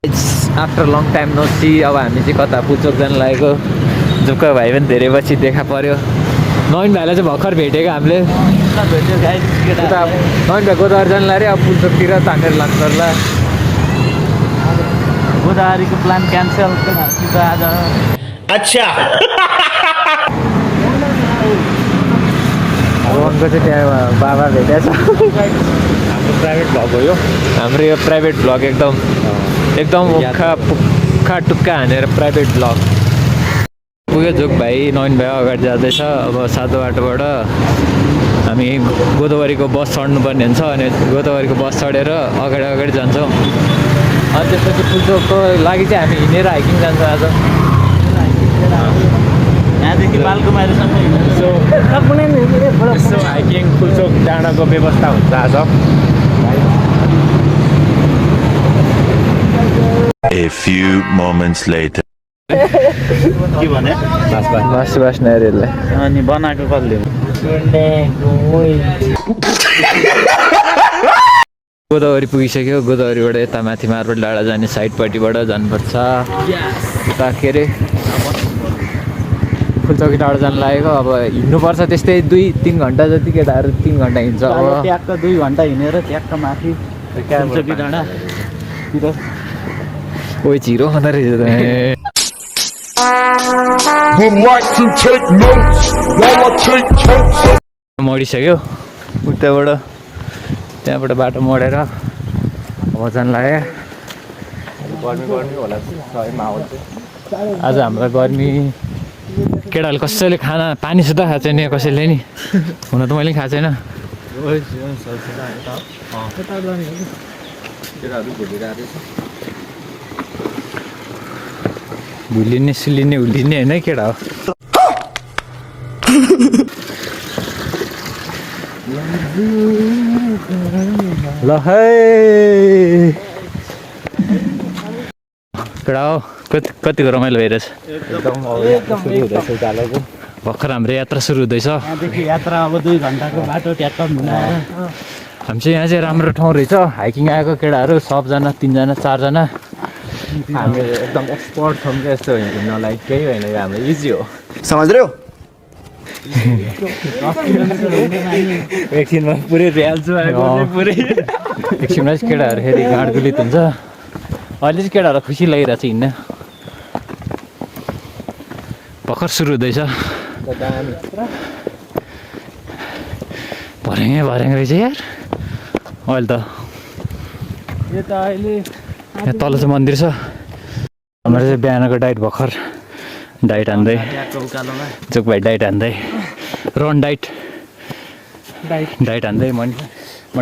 After long time no see. अब हामी चाहिँ कता पुल्चोक जानु लागेको। जुक्क भाइ पनि धेरै पछि देखा पर्यो। नवीन भाइलाई चाहिँ भर्खर भेटेको हामीले। नवीन भाइ गोदावरी जानु लाग्यो। अब पुल्चोकतिर तानेर लानु पर्ला। गोदावरीको प्लान क्यान्सल आज। अच्छा रोहनको चाहिँ त्यहाँ बाबा भेटेछ। हाम्रो प्राइभेट भ्लग हो यो। हाम्रो यो प्राइभेट भ्लग एकदम पुक्खा टुक्का हानेर प्राइभेट भ्लग पुग्यो। जोक भाइ नवीन भाइ अगाडि जाँदैछ। अब सातो बाटोबाट हामी गोदावरीको बस चढ्नुपर्ने हुन्छ अनि गोदावरीको बस चढेर अगाडि जान्छौँ। अनि त्यसपछि पुल्चोकको लागि चाहिँ हामी हिँडेर हाइकिङ जान्छौँ आज। यहाँदेखि बालकुमारीसम्म यसो हाइकिङ पुल्चोक डाँडाको व्यवस्था हुन्छ आज। A few moments later. के भने मासु नारीहरूलाई अनि बनाएको कसले गोदावरी पुगिसक्यो। गोदावरीबाट यता माथि मार्बल डाँडा जाने साइडपट्टिबाट जानुपर्छ। उता के अरे पुल्चोक डाँडा जानु लागेको। अब हिँड्नुपर्छ त्यस्तै 2-3 घन्टा जति। केटाहरू 3 घन्टा हिँड्छ। अब ट्याक्क 2 घन्टा हिँडेर ट्याक्क माथि पुल्चोकी डाँडातिर कोही छिरो खाँदो रहेछ त। मोडिसक्यो उताबाट त्यहाँबाट बाटो मोडेर अब जानु लाग्यो। आज हाम्रो गर्मी केटाहरूले कसैले खाना पानी सुधा खाएको छैन कसैले नि। हुन त मैले खाएको छैन। भुलिने सुलिने हुलिने होइन केटा हो। ल है केटा हो कतिको रमाइलो भइरहेछ। भर्खर हाम्रो यात्रा सुरु हुँदैछ। यहाँदेखि यात्रा अब 2 घन्टाको बाटो ट्याक्क मिलाएर। हामी चाहिँ यहाँ चाहिँ राम्रो ठाउँ रहेछ। हाइकिङ आएको केटाहरू सबजना 3जना 4जना। हामी एकदम एक्सपर्ट छौँ क्या यस्तो घुम्नलाई। केही होइन यो हाम्रो इजी हो। समझ रहे हो? एकछिनमा पुरै भ्याल्छु पुरै। एकछिनमा चाहिँ केटाहरू फेरि गाँड गुलित हुन्छ। अहिले चाहिँ केटाहरू खुसी लागिरहेको छ हिँड्न। भर्खर सुरु हुँदैछ। भर्याङ रहेछ यार अहिले त। यहाँ तल चाहिँ मन्दिर छ। हाम्रो चाहिँ बिहानको डाइट भर्खर डाइट हान्दै चोक भाइ डाइट हान्दै रन डाइट हान्दै मन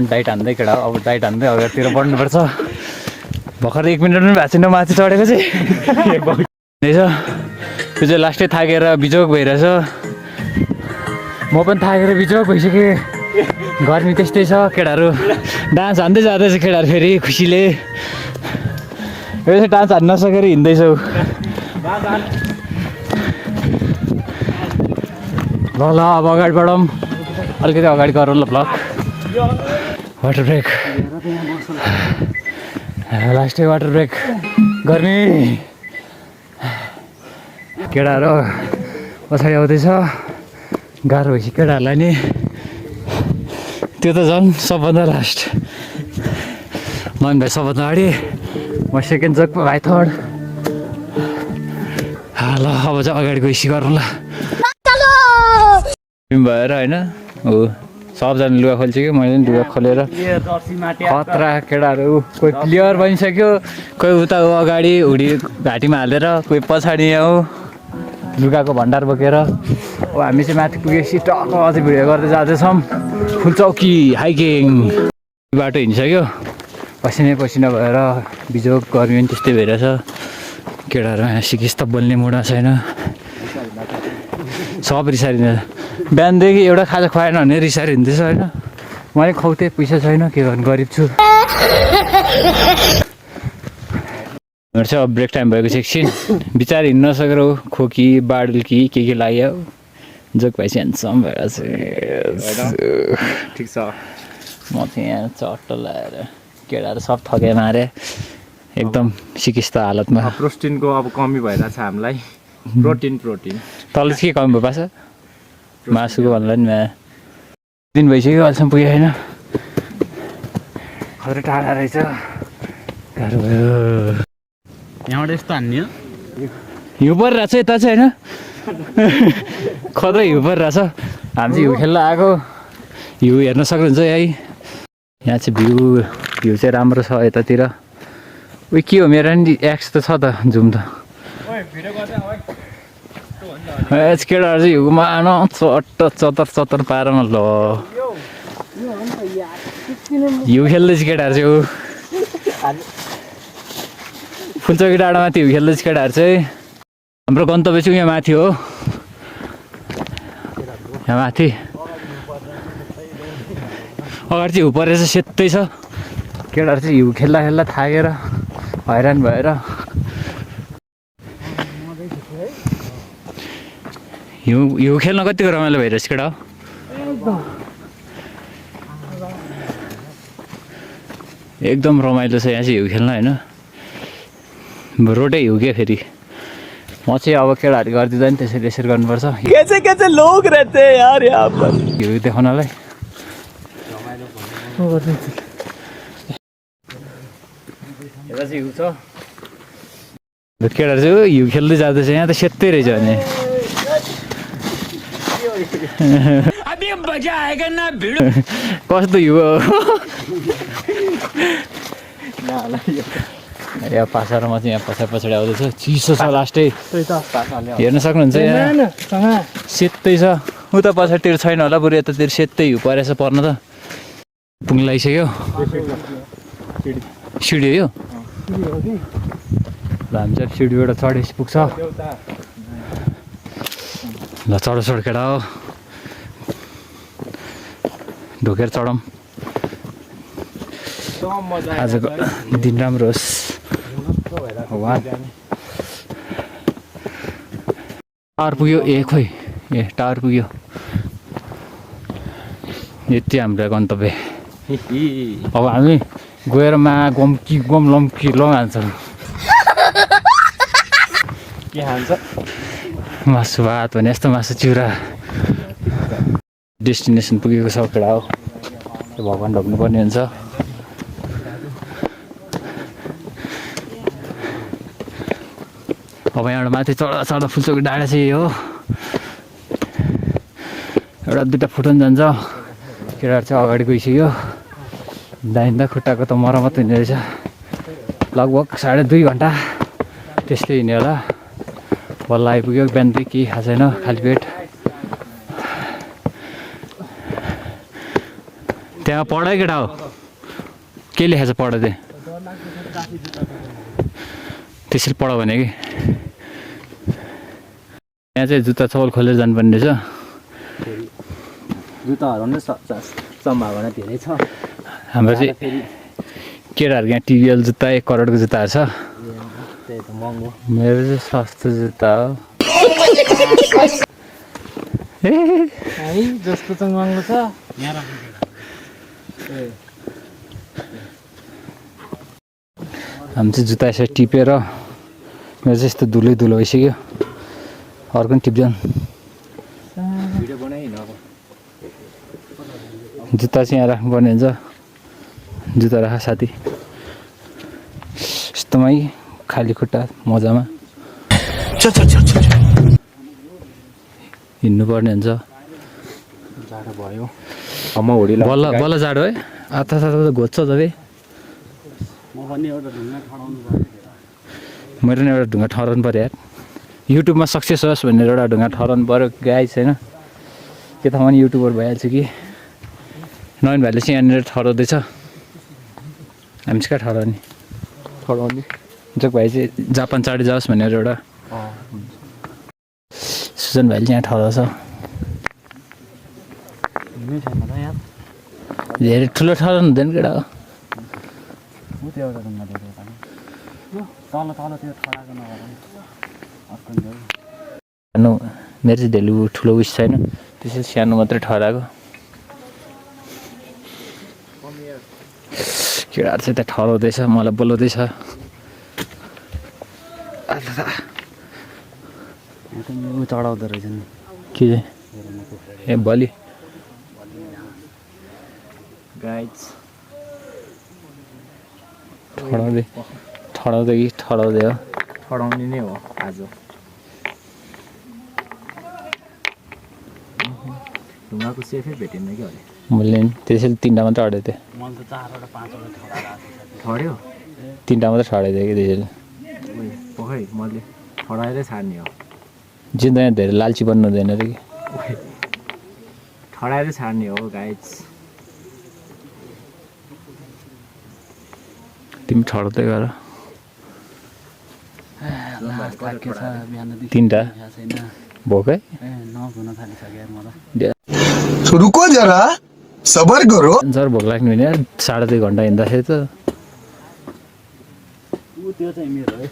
डाइट हान्दै केटा। अब डाइट हान्दै अगाडितिर बढ्नुपर्छ। भर्खर 1 मिनट पनि भएको छैन माथि चढेको चाहिँ। रहेछ त्यो चाहिँ लास्टै थाकेर बिजोक भइरहेछ। म पनि थाकेर बिजोक भइसकेँ। गर्मी त्यस्तै छ। केटाहरू डान्स हान्दै जाँदैछ केटाहरू फेरि खुसीले। यो चाहिँ डान्स हान्न नसकेर हिँड्दैछौ। ल अब अगाडि बढौँ। अलिकति अगाडि गरौँ ल ब्लक। वाटर ब्रेक लास्टै वाटर ब्रेक। गर्मी केटाहरू पछाडि आउँदैछ। गाह्रो भएपछि केटाहरूलाई नि त्यो त झन् सबभन्दा लास्ट। मन भाइ सबभन्दा अगाडि म सेकेन्ड जग भाइ थर्ड। ल अब चाहिँ अगाडि गइसी गरौँ ल भएर होइन। हो सबजना लुगा खोलिसक्यो। मैले पनि लुगा खोलेर खतरा केटाहरू कोही क्लियर बनिसक्यो। कोही उता अगाडि हुडी घाँटीमा हालेर कोही पछाडि हो लुगाको भण्डार बोकेर। अब हामी चाहिँ माथि पुगेपछि टक्क अझै भिडियो गर्दै जाँदैछौँ। फुलचौकी हाइकिङ बाटो हिँडिसक्यो। पसिना भएर बिजोक गर्मी पनि त्यस्तै भइरहेछ। केटाहरू यहाँ सिकिस त बोल्ने मुडमा छैन। सब रिसाइदिन्छ। बिहानदेखि एउटा खाजा खुवाएन भने रिसाएर हिँड्दैछ होइन। मैले खुवाउँथे पैसा छैन के गर्नु गरिब छु। चाहिँ अब ब्रेक टाइम भएको छ एकछिन। बिचार हिँड्न नसकेर खोकी बाडुल्की के लाग्यो। जोक भाइ चाहिँ ह्यान्डसम भएर ठिक छ। म चाहिँ यहाँ चट्ट लगाएर केटाहरू सब थके मारे एकदम सिकिस्त हालतमा प्रोटिनको अब कमी भइरहेछ हामीलाई प्रोटिन तल के कमी भयो पास मासुको भन्ला नि दिन भइसक्यो अहिलेसम्म पुगेको छैन खतरा टाढा रहेछ गाह्रो भयो यहाँबाट यस्तो हान्ने हो हिउँ परिरहेछ यता चाहिँ होइन खतरा हिउँ परिरहेछ हामी चाहिँ हिउँ खेल्न आएको हिउँ हेर्न सक्नुहुन्छ है यहाँ चाहिँ भ्यू चाहिँ राम्रो छ यतातिर उयो के हो मेरो नि एक्स त छ त जुम त केटाहरू चाहिँ हिउँमा आन चतर पारमा ल हिउँ खेल्दैछ केटाहरू चाहिँ फुलचोकी डाँडामाथि हिउँ खेल्दैछ केटाहरू चाहिँ हाम्रो गन्तव्य चाहिँ यहाँ माथि हो यहाँ माथि अगाडि चाहिँ हिउँ परेर सेतै छ केटाहरू चाहिँ हिउँ खेल्दा थाकेर हैरान भएर हिउँ खेल्न कतिको रमाइलो भइरहेछ केटा एकदम रमाइलो छ यहाँ चाहिँ हिउँ खेल्न होइन रोडै हिउँ के फेरि म चाहिँ अब केटाहरू गरिदिँदा नि त्यसरी गर्नुपर्छ कैसे लोग रहते हैं यार यहाँ पर हिउँ देखाउनलाई यता चाहिँ हिउँ छ केटाहरू चाहिँ हिउँ खेल्दै जाँदैछ यहाँ त सेतै रहेछ भने कस्तो हिउँ हो यहाँ पासारमा चाहिँ यहाँ पछाडि आउँदैछ चिसो छ लास्टै हेर्न सक्नुहुन्छ यहाँ सेतै छ उता पछाडितिर छैन होला बरु यतातिर सेतै हिउँ परेछ पर्न त पुग्न लागिसक्यो सिडी हो ल हामी चाहिँ सिडीबाट चढे पुग्छ ल चढ केटा हो ढोकेर चढौँ आजको दिन राम्रो होस् टावर पुग्यो खोइ टावर पुग्यो यति हाम्रो गन्तव्य अब हामी गएर गम्की लम्की हान्छौँ के हान्छ मासु भात भने यस्तो मासु चिउरा डेस्टिनेसन पुगेको छ केटा हो भगवान् ढोक्नुपर्ने हुन्छ अब यहाँबाट माथि चढ्दा फुलचोकी डाँडा चाहिँ हो एउटा दुइटा फुटन जान्छ केटाहरू चाहिँ अगाडि गइसक्यो दाइँदा खुट्टाको त मरमत हुने रहेछ लगभग 2.5 घन्टा त्यस्तै हिँड्यो होला बल्ल आइपुग्यो बिहान केही खाएको छैन खाली पेट त्यहाँ पढाइ केटा हो के लेखेको छ पढ चाहिँ त्यसरी पढ भने कि यहाँ चाहिँ जुत्ता चप्पल खोलेर जानुपर्ने रहेछ जुत्ता हराउने सम्भावना धेरै छ हाम्रो चाहिँ केटाहरूको यहाँ टिबिएल जुत्ता 1 करोडको जुत्ताहरू छ त्यही त महँगो मेरो चाहिँ सस्तो जुत्ता हो है जस्तो चाहिँ महँगो छ यहाँ हामी चाहिँ जुत्ता यसरी टिपेर मेरो चाहिँ यस्तो धुलै भइसक्यो अर्को पनि टिप्छन् जुत्ता चाहिँ यहाँ राख्नुपर्ने हुन्छ जुत्ता राख साथी यस्तोमै खाली खुट्टा मजामा हिँड्नुपर्ने हुन्छ जाडो भयो बल्ल जाडो है आता घोच्छ तपाईँ मेरो नि एउटा ढुङ्गा ठहराउनु पऱ्यो यार युट्युबमा सक्सेस होस् भनेर एउटा ढुङ्गा ठहराउनु पऱ्यो गाइस होइन के त म नि युट्युबर भइहाल्छु कि नयन भाइले चाहिँ यहाँनिर ठहराउँदैछ हामी चाहिँ कहाँ ठहराउने जोक भाइ चाहिँ जापान चाँडै जाओस् भनेर एउटा सुजन भाइले यहाँ ठहराउँछ धेरै ठुलो ठहराउनु हुँदैन केटा हो सानो मेरो चाहिँ धेरै ठुलो उइस छैन त्यसै सानो मात्रै ठहराएको केटाहरू चाहिँ त्यहाँ ठहराउँदैछ मलाई बोलाउँदैछ चढाउँदो रहेछ नि के चाहिँ ए बलि गाइज ठडाउँदै कि ठडाउँदै हो ठडाउने नै हो आज ढुङ्गाको सेफै भेटेन कि अहिले मैले नि त्यसैले 3टा मात्रै अडेको थिएँ मैले त 4वटा 5वटा ठडाएर ठड्यो 3टा मात्रै छाडेको थिएँ कि त्यसैले पखै मैले ठडाएरै छाड्ने हो जिन्दा यहाँ धेरै लालची बन्नु हुँदैन अरे कि ठडाएरै छाड्ने हो गाइज तिमी ठडाउँदै गर थाकेको छ बिहानदेखि 3टा छैन भोकै नहुन थालिसक्यो मलाई रुको जरा सबर करो सर भोक लाग्ने भने 2.5 घन्टा हिँड्दाखेरि त त्यो चाहिँ मेरो है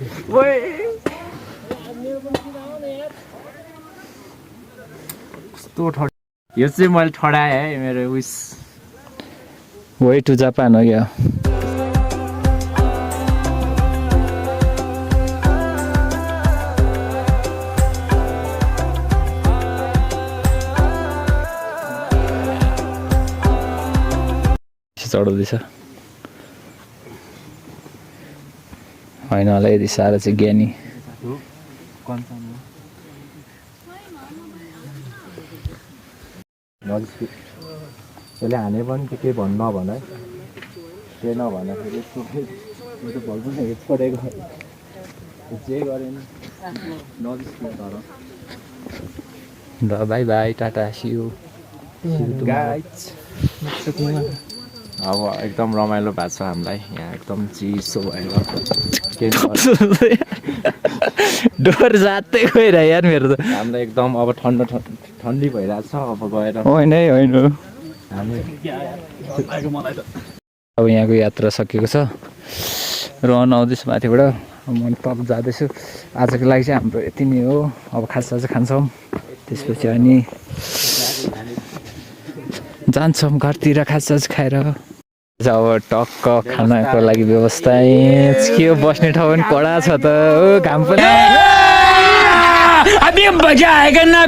कस्तो यो चाहिँ मैले ठडाएँ है मेरो उइस वे टु जापान हो क्या चढाउँदैछ होइन होला यदि साह्रो चाहिँ ज्ञानी त्यसले हाने पनि के भन्नु नभन है केही नभन्दाखेरि छोडेको जे गरेन नजिस्कियो तर ल बाई बाई टाटा सियु अब एकदम रमाइलो भएको छ हामीलाई यहाँ एकदम चिसो भएर डोर जात्दै गएर यार मेरो त हामीलाई एकदम अब ठन्डी भइरहेको छ अब गएर होइन है होइन हामी अब यहाँको यात्रा सकिएको छ रहन आउँदैछु माथिबाट म तप जाँदैछु आजको लागि चाहिँ हाम्रो यति नै हो अब खाजा चाहिँ खान्छौँ त्यसपछि अनि जान्छौँ घरतिर खाजा खाएर अब टक्क खानाको लागि व्यवस्था के हो बस्ने ठाउँ पनि कडा छ त हो घाम पनि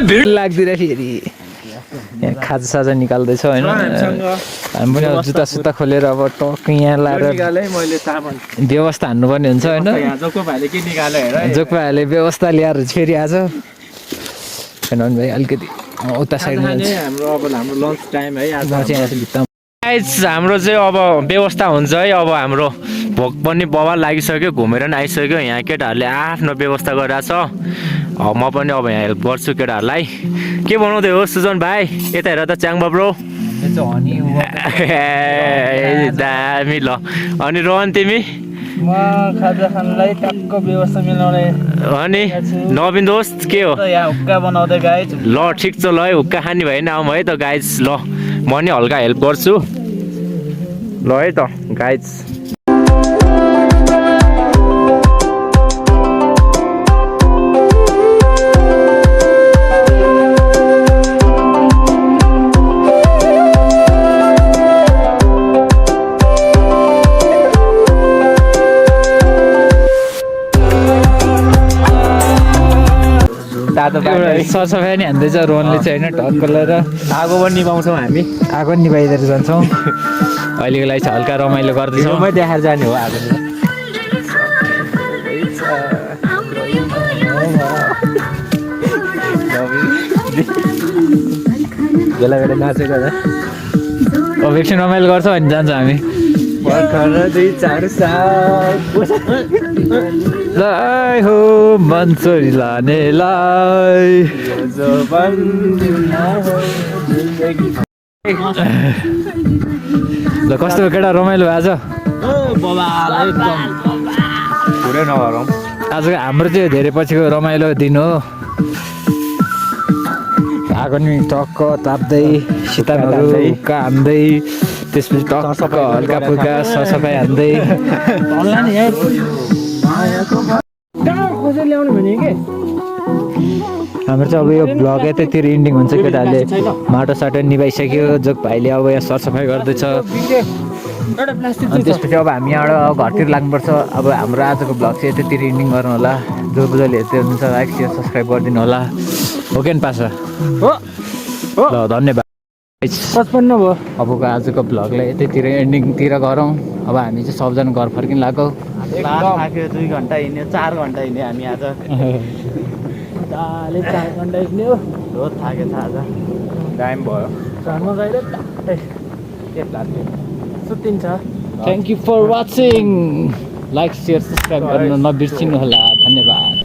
भिड लाग्दिरह फेरि यहाँ खाजा साजा निकाल्दैछ होइन हामी पनि अब जुत्ता सुत्ता खोलेर अब टक्क यहाँ लाएर व्यवस्था हान्नुपर्ने हुन्छ होइन जोको भाइले के निकाल्यो हेर जोक भाइले व्यवस्था ल्याएर फेरि आज किनभने भाइ अलिकति उता साइडमा हाम्रो अब हाम्रो लन्च टाइम है आज भित्ता हाम्रो चाहिँ अब व्यवस्था हुन्छ है अब हाम्रो भोक पनि बवाल लागिसक्यो घुमेर पनि आइसक्यो यहाँ केटाहरूले आफ्नो व्यवस्था गरिरहेछ म पनि अब यहाँ हेल्प गर्छु केटाहरूलाई के बनाउँदै हो सुजन भाइ यता हेर त च्याङ्बा ब्रो दामी ल अनि रोहन तिमी म खाजा खानलाई टक्क व्यवस्था मिलाउने अनि नवीन दोस्त के हो यहाँ हुक्का बनाउँदै गाइज ल ठिक छ ल है हुक्का खाने भएन आउँ है त गाइज ल म नि हल्का हेल्प गर्छु ल है त गाइज सरसफाइ नि हान्दैछ रोहनले चाहिँ होइन टक्क लगाएर आगो पनि निभाउँछौँ हामी आगो निभाइदिएर जान्छौँ अहिलेको लागि चाहिँ हल्का रमाइलो गर्दैछौँ भिडियोमै देखाएर जाने हो आगो बेला बेला नाचेको अब एकछिन रमाइलो गर्छौँ अनि जान्छौँ हामी भर्खर 2-4 साल लाई हो मन्सोरी लानेलाई ल कस्तो केटा रमाइलो आज पुरै नगरौँ आजको हाम्रो चाहिँ धेरै पछिको रमाइलो दिन हो आगो नि टक्क ताप्दै सितानहरू हुक्का हान्दै त्यसपछि टक्क हल्का फुल्का सरसफाइ हान्दै हाम्रो चाहिँ अब यो भ्लग यतैतिर इन्डिङ हुन्छ केटाहरूले माटो साटो निभाइसक्यो जोक भाइले अब यहाँ सरसफाइ गर्दैछ अनि त्यसपछि अब हामी यहाँबाट घरतिर लाग्नुपर्छ अब हाम्रो आजको ब्लग चाहिँ यतातिर इन्डिङ गर्नु होला जो जसले हेर्दै हुनुहुन्छ लाइक सेयर सब्सक्राइब गरिदिनु होला हो कि पासा ल धन्यवाद 55 भयो अबको आजको ब्लगलाई यतैतिर एन्डिङतिर गरौँ अब हामी चाहिँ सबजना घर फर्किन लाग्यो थाक्यो 2 घन्टा हिँड्यो 4 घन्टा हिँड्यो हामी आज 4 घन्टा हिँड्यो बहुत थाक्यो आज टाइम भयो घरमा गएर सुतिन्छ thank you for watching like share subscribe गर्न नबिर्सिनु होला धन्यवाद